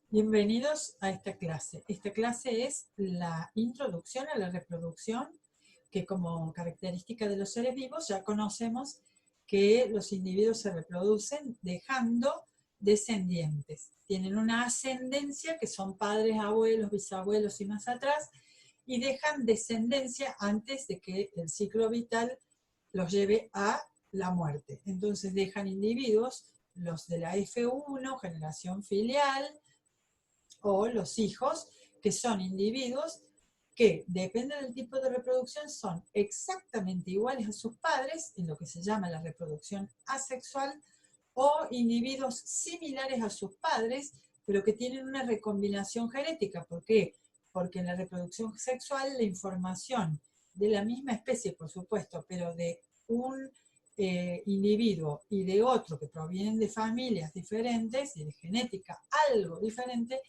Bienvenidos a esta clase. Esta clase es la introducción a la reproducción, que como característica de los seres vivos ya conocemos que los individuos se reproducen dejando descendientes. Tienen una ascendencia que son padres, abuelos, bisabuelos y más atrás, y dejan descendencia antes de que el ciclo vital los lleve a la muerte. Entonces dejan individuos, los de la F1, generación filial, o los hijos, que son individuos que, depende del tipo de reproducción, son exactamente iguales a sus padres, en lo que se llama la reproducción asexual, o individuos similares a sus padres, pero que tienen una recombinación genética. ¿Por qué? Porque en la reproducción sexual la información de la misma especie, por supuesto, pero de un individuo y de otro que provienen de familias diferentes y de genética algo diferente,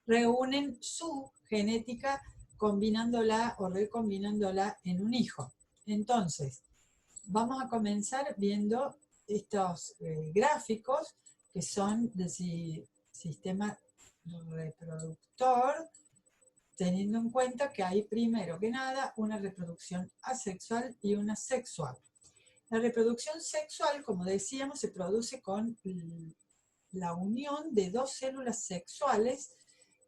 reúnen su genética combinándola o recombinándola en un hijo. Entonces, vamos a comenzar viendo estos gráficos que son del sistema reproductor, teniendo en cuenta que hay primero que nada una reproducción asexual y una sexual. La reproducción sexual, como decíamos, se produce con la unión de dos células sexuales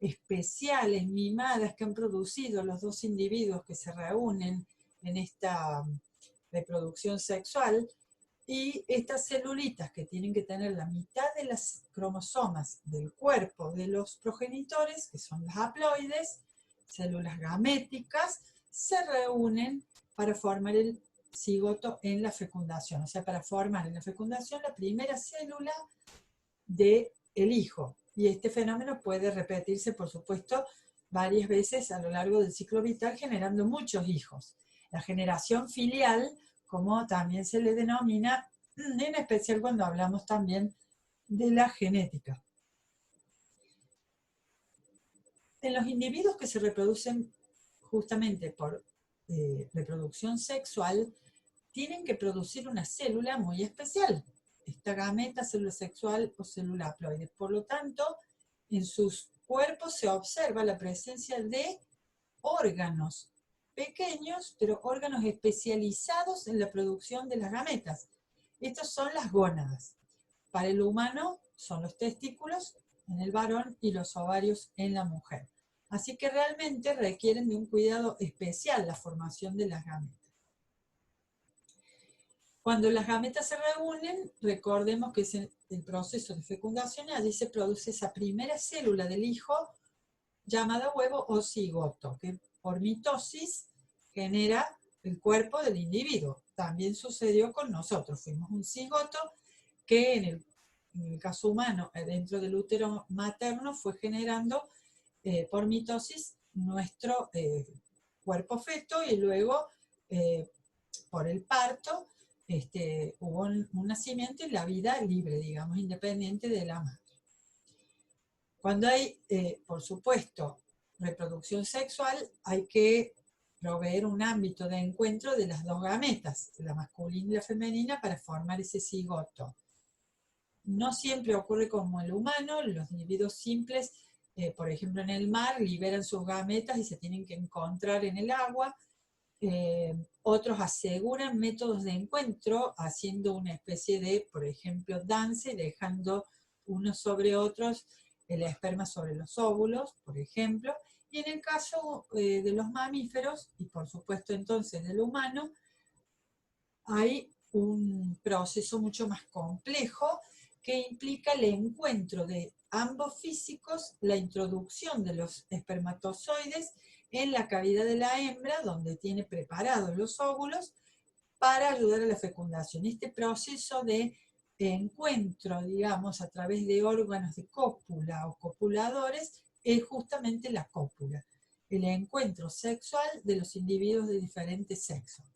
especiales, mimadas, que han producido los dos individuos que se reúnen en esta reproducción sexual, y estas celulitas que tienen que tener la mitad de las cromosomas del cuerpo de los progenitores, que son las haploides, células gaméticas, se reúnen para formar el cigoto en la fecundación, o sea, para formar en la fecundación la primera célula del hijo. Y este fenómeno puede repetirse, por supuesto, varias veces a lo largo del ciclo vital, generando muchos hijos. La generación filial, como también se le denomina, en especial cuando hablamos también de la genética. En los individuos que se reproducen justamente por reproducción sexual, tienen que producir una célula muy especial, esta gameta, célula sexual o célula haploide. Por lo tanto, en sus cuerpos se observa la presencia de órganos pequeños, pero órganos especializados en la producción de las gametas. Estas son las gónadas. Para el humano son los testículos en el varón y los ovarios en la mujer. Así que realmente requieren de un cuidado especial la formación de las gametas. Cuando las gametas se reúnen, recordemos que es el proceso de fecundación, y allí se produce esa primera célula del hijo llamada huevo o cigoto, que por mitosis genera el cuerpo del individuo. También sucedió con nosotros, fuimos un cigoto que en el caso humano, dentro del útero materno, fue generando por mitosis nuestro cuerpo feto, y luego por el parto hubo un nacimiento y la vida libre, digamos, independiente de la madre. Cuando hay, por supuesto, reproducción sexual, hay que proveer un ámbito de encuentro de las dos gametas, la masculina y la femenina, para formar ese cigoto. No siempre ocurre como el humano. Los individuos simples, por ejemplo en el mar, liberan sus gametas y se tienen que encontrar en el agua. Otros aseguran métodos de encuentro haciendo una especie de, por ejemplo, dance, dejando unos sobre otros el esperma sobre los óvulos, por ejemplo. Y en el caso de los mamíferos, y por supuesto entonces del humano, hay un proceso mucho más complejo que implica el encuentro de ambos físicos, la introducción de los espermatozoides en la cavidad de la hembra, donde tiene preparados los óvulos, para ayudar a la fecundación. Este proceso de encuentro, digamos, a través de órganos de cópula o copuladores, es justamente la cópula, el encuentro sexual de los individuos de diferentes sexos.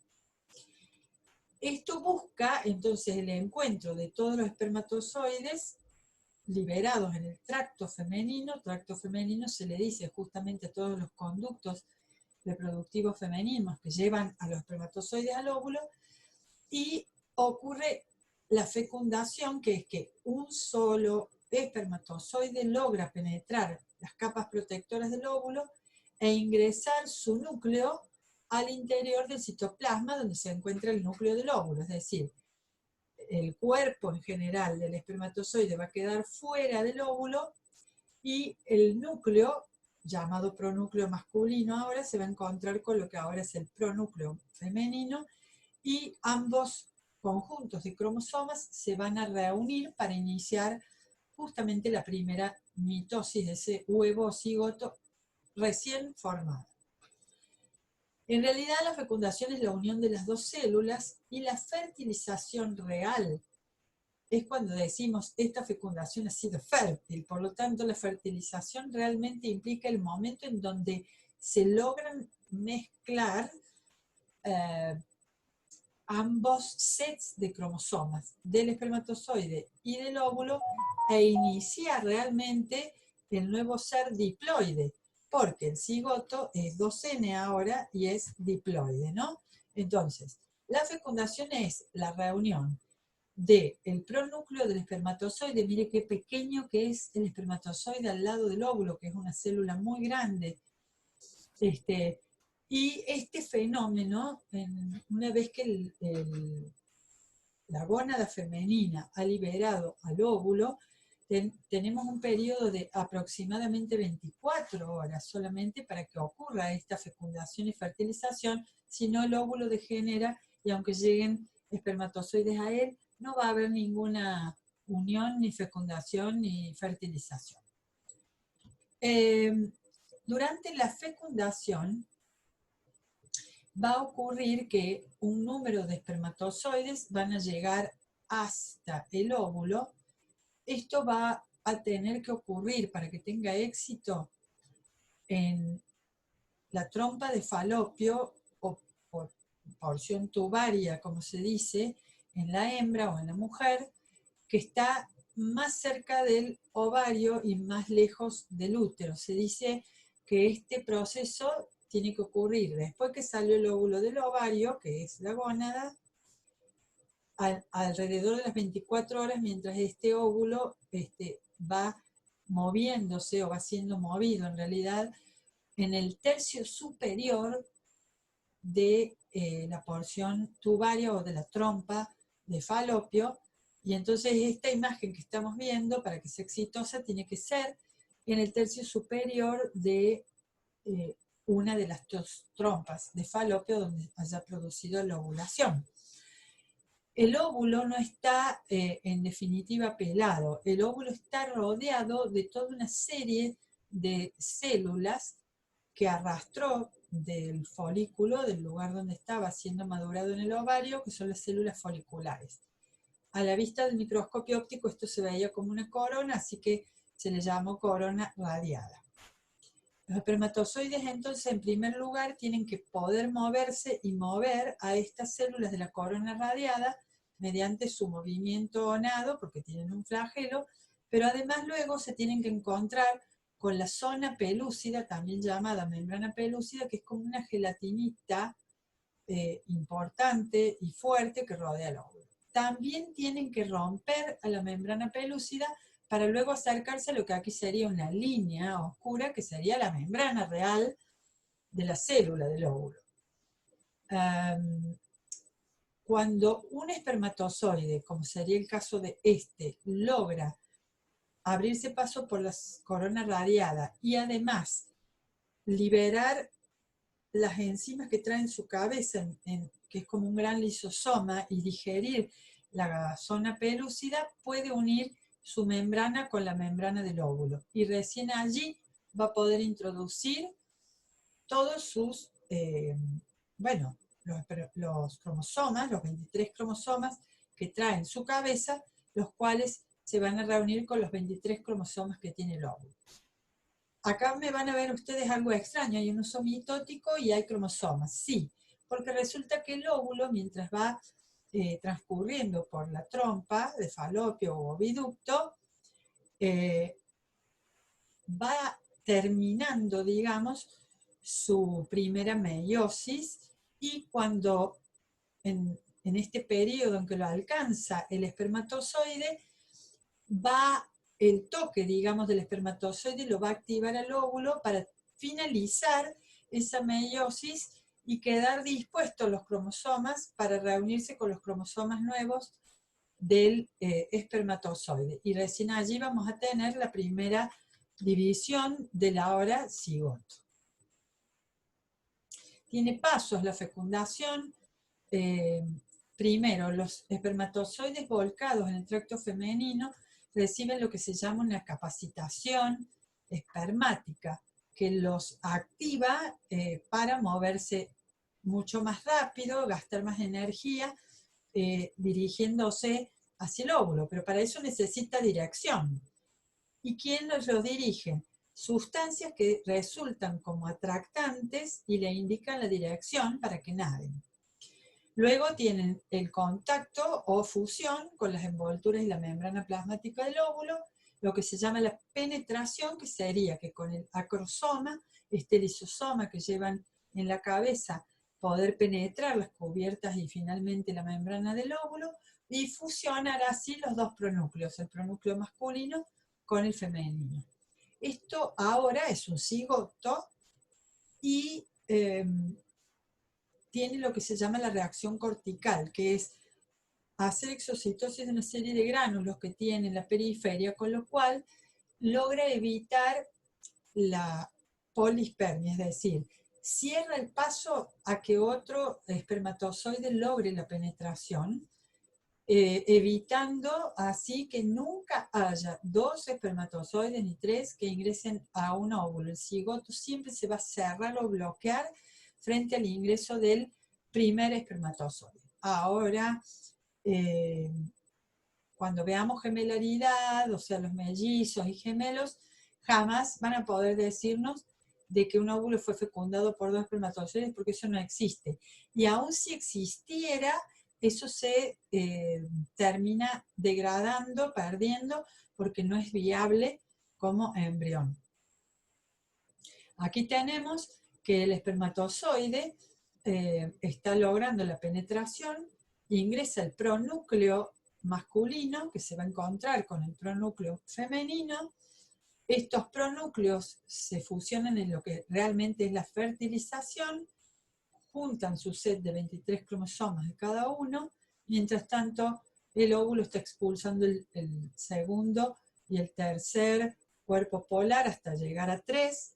Esto busca entonces el encuentro de todos los espermatozoides liberados en el tracto femenino. Tracto femenino se le dice justamente a todos los conductos reproductivos femeninos que llevan a los espermatozoides al óvulo, y ocurre la fecundación, que es que un solo espermatozoide logra penetrar las capas protectoras del óvulo e ingresar su núcleo al interior del citoplasma donde se encuentra el núcleo del óvulo. Es decir, el cuerpo en general del espermatozoide va a quedar fuera del óvulo y el núcleo, llamado pronúcleo masculino ahora, se va a encontrar con lo que ahora es el pronúcleo femenino, y ambos conjuntos de cromosomas se van a reunir para iniciar justamente la primera mitosis de ese huevo o cigoto recién formado. En realidad la fecundación es la unión de las dos células y la fertilización real es cuando decimos esta fecundación ha sido fértil. Por lo tanto, la fertilización realmente implica el momento en donde se logran mezclar ambos sets de cromosomas del espermatozoide y del óvulo e iniciar realmente el nuevo ser diploide, porque el cigoto es 2N ahora y es diploide, ¿no? Entonces, la fecundación es la reunión del pronúcleo del espermatozoide. Mire qué pequeño que es el espermatozoide al lado del óvulo, que es una célula muy grande. Y este fenómeno, una vez que la gónada femenina ha liberado al óvulo, tenemos un periodo de aproximadamente 24 horas solamente para que ocurra esta fecundación y fertilización, si no el óvulo degenera y aunque lleguen espermatozoides a él, no va a haber ninguna unión, ni fecundación, ni fertilización. Durante la fecundación va a ocurrir que un número de espermatozoides van a llegar hasta el óvulo. Esto va a tener que ocurrir para que tenga éxito en la trompa de falopio o por porción tubaria, como se dice, en la hembra o en la mujer, que está más cerca del ovario y más lejos del útero. Se dice que este proceso tiene que ocurrir después que salió el óvulo del ovario, que es la gónada, alrededor de las 24 horas, mientras este óvulo va moviéndose o va siendo movido en realidad en el tercio superior de la porción tubaria o de la trompa de falopio. Y entonces esta imagen que estamos viendo, para que sea exitosa, tiene que ser en el tercio superior de una de las dos trompas de falopio donde haya producido la ovulación. El óvulo no está en definitiva pelado, el óvulo está rodeado de toda una serie de células que arrastró del folículo, del lugar donde estaba siendo madurado en el ovario, que son las células foliculares. A la vista del microscopio óptico esto se veía como una corona, así que se le llamó corona radiada. Los espermatozoides entonces en primer lugar tienen que poder moverse y mover a estas células de la corona radiada mediante su movimiento onado, porque tienen un flagelo, pero además luego se tienen que encontrar con la zona pelúcida, también llamada membrana pelúcida, que es como una gelatinita importante y fuerte que rodea el óvulo. También tienen que romper a la membrana pelúcida para luego acercarse a lo que aquí sería una línea oscura, que sería la membrana real de la célula del óvulo. Cuando un espermatozoide, como sería el caso de este, logra abrirse paso por la corona radiada y además liberar las enzimas que trae en su cabeza, que es como un gran lisosoma, y digerir la zona pelúcida, puede unir su membrana con la membrana del óvulo. Y recién allí va a poder introducir todos sus, los cromosomas, los 23 cromosomas que trae en su cabeza, los cuales se van a reunir con los 23 cromosomas que tiene el óvulo. Acá me van a ver ustedes algo extraño, hay un uso mitótico y hay cromosomas, sí, porque resulta que el óvulo, mientras va transcurriendo por la trompa de falopio o oviducto, va terminando, digamos, su primera meiosis, y cuando en este periodo en que lo alcanza el espermatozoide, va el toque, digamos, del espermatozoide lo va a activar al óvulo para finalizar esa meiosis y quedar dispuestos los cromosomas para reunirse con los cromosomas nuevos del espermatozoide. Y recién allí vamos a tener la primera división del ahora cigoto. Tiene pasos la fecundación. Primero, los espermatozoides volcados en el tracto femenino reciben lo que se llama una capacitación espermática, que los activa para moverse mucho más rápido, gastar más energía, dirigiéndose hacia el óvulo, pero para eso necesita dirección. ¿Y quién lo dirige? Sustancias que resultan como atractantes y le indican la dirección para que naden. Luego tienen el contacto o fusión con las envolturas y la membrana plasmática del óvulo, lo que se llama la penetración, que sería que con el acrosoma, este lisosoma que llevan en la cabeza, poder penetrar las cubiertas y finalmente la membrana del óvulo, y fusionar así los dos pronúcleos, el pronúcleo masculino con el femenino. Esto ahora es un cigoto y tiene lo que se llama la reacción cortical, que es hacer exocitosis de una serie de gránulos que tiene en la periferia, con lo cual logra evitar la polispermia, es decir, cierra el paso a que otro espermatozoide logre la penetración, evitando así que nunca haya dos espermatozoides ni tres que ingresen a un óvulo. El cigoto siempre se va a cerrar o bloquear frente al ingreso del primer espermatozoide. Ahora, cuando veamos gemelaridad, o sea, los mellizos y gemelos, jamás van a poder decirnos de que un óvulo fue fecundado por dos espermatozoides, porque eso no existe. Y aun si existiera, eso se termina degradando, perdiendo, porque no es viable como embrión. Aquí tenemos que el espermatozoide está logrando la penetración, ingresa el pronúcleo masculino, que se va a encontrar con el pronúcleo femenino. Estos pronúcleos se fusionan en lo que realmente es la fertilización, juntan su set de 23 cromosomas de cada uno, mientras tanto el óvulo está expulsando el segundo y el tercer cuerpo polar hasta llegar a 3,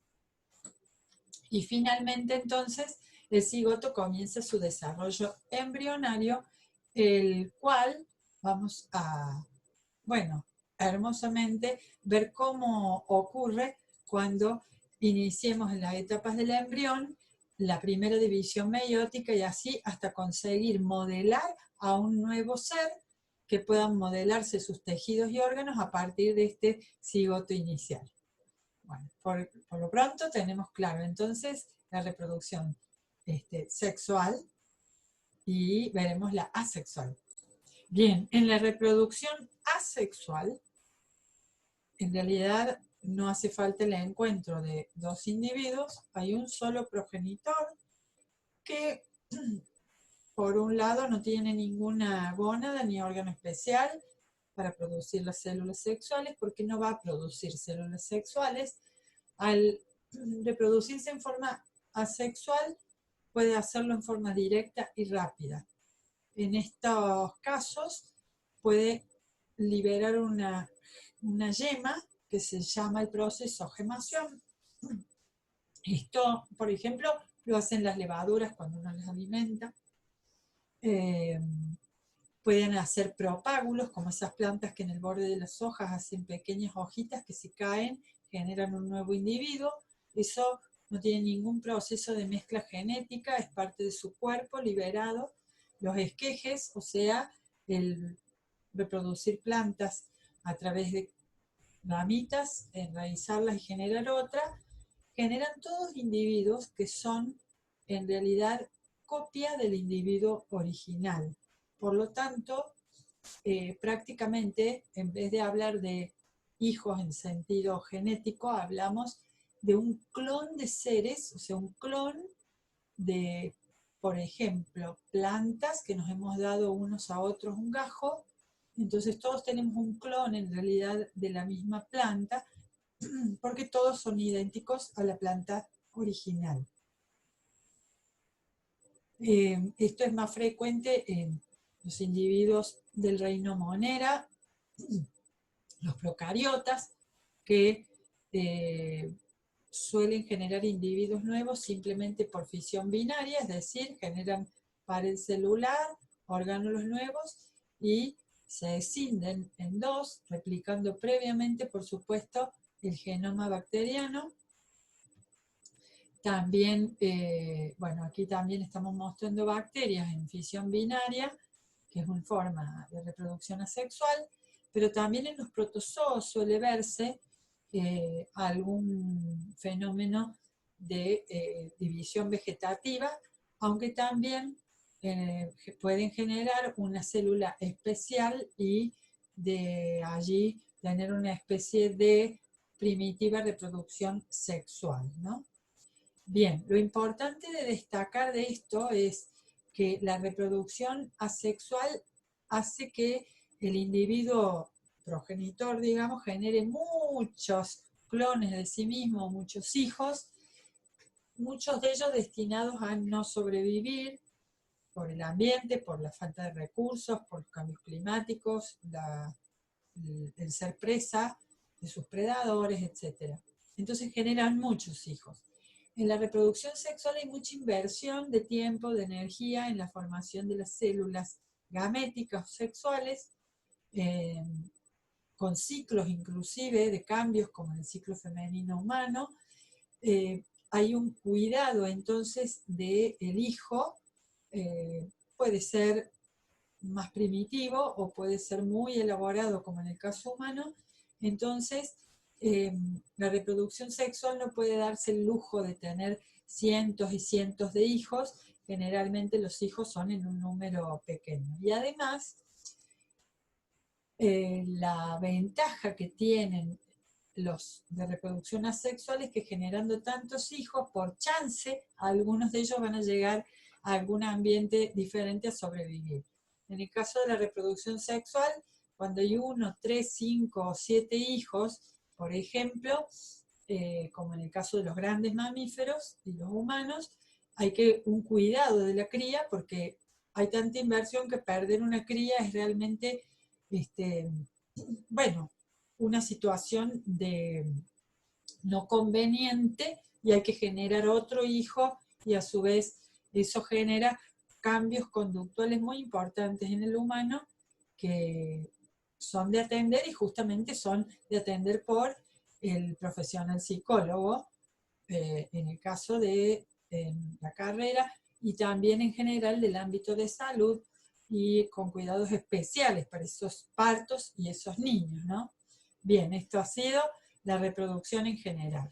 y finalmente entonces el cigoto comienza su desarrollo embrionario, el cual vamos a, bueno, hermosamente ver cómo ocurre cuando iniciemos en las etapas del embrión la primera división meiótica, y así hasta conseguir modelar a un nuevo ser que puedan modelarse sus tejidos y órganos a partir de este cigoto inicial. Bueno, por lo pronto tenemos claro entonces la reproducción sexual, y veremos la asexual. Bien, en la reproducción asexual, en realidad no hace falta el encuentro de dos individuos, hay un solo progenitor que por un lado no tiene ninguna gónada ni órgano especial para producir las células sexuales, porque no va a producir células sexuales. Al reproducirse en forma asexual, puede hacerlo en forma directa y rápida. En estos casos puede liberar una yema que se llama el proceso gemación. Esto, por ejemplo, lo hacen las levaduras cuando uno las alimenta. Pueden hacer propágulos, como esas plantas que en el borde de las hojas hacen pequeñas hojitas que se caen, generan un nuevo individuo. Eso no tiene ningún proceso de mezcla genética, es parte de su cuerpo liberado. Los esquejes, o sea, el reproducir plantas a través de ramitas, enraizarlas y generar otra, generan todos individuos que son en realidad copia del individuo original. Por lo tanto, prácticamente, en vez de hablar de hijos en sentido genético, hablamos de un clon de seres, o sea, un clon de, por ejemplo, plantas que nos hemos dado unos a otros un gajo, Entonces todos tenemos un clon en realidad de la misma planta, porque todos son idénticos a la planta original. Esto es más frecuente en los individuos del reino Monera, los procariotas, que suelen generar individuos nuevos simplemente por fisión binaria, es decir, generan pared celular, orgánulos nuevos, y se escinden en dos, replicando previamente, por supuesto, el genoma bacteriano. También, bueno, aquí también estamos mostrando bacterias en fisión binaria, que es una forma de reproducción asexual, pero también en los protozoos suele verse algún fenómeno de división vegetativa, aunque también pueden generar una célula especial y de allí tener una especie de primitiva reproducción sexual, ¿no? Bien, lo importante de destacar de esto es que la reproducción asexual hace que el individuo progenitor, digamos, genere muchos clones de sí mismo, muchos hijos, muchos de ellos destinados a no sobrevivir por el ambiente, por la falta de recursos, por los cambios climáticos, el ser presa de sus predadores, etc. Entonces generan muchos hijos. En la reproducción sexual hay mucha inversión de tiempo, de energía en la formación de las células gaméticas sexuales, con ciclos inclusive de cambios como el ciclo femenino humano. Hay un cuidado entonces del hijo, puede ser más primitivo o puede ser muy elaborado como en el caso humano. Entonces la reproducción sexual no puede darse el lujo de tener cientos y cientos de hijos. Generalmente los hijos son en un número pequeño. Y además, la ventaja que tienen los de reproducción asexual es que generando tantos hijos, por chance, algunos de ellos van a llegar a algún ambiente diferente a sobrevivir. En el caso de la reproducción sexual, cuando hay 1, 3, 5 o 7 hijos, por ejemplo, como en el caso de los grandes mamíferos y los humanos, hay que un cuidado de la cría porque hay tanta inversión que perder una cría es realmente, bueno, una situación de no conveniente y hay que generar otro hijo y a su vez eso genera cambios conductuales muy importantes en el humano que son de atender y justamente son de atender por el profesional psicólogo, en el caso de la carrera y también en general del ámbito de salud y con cuidados especiales para esos partos y esos niños, ¿no? Bien, esto ha sido la reproducción en general.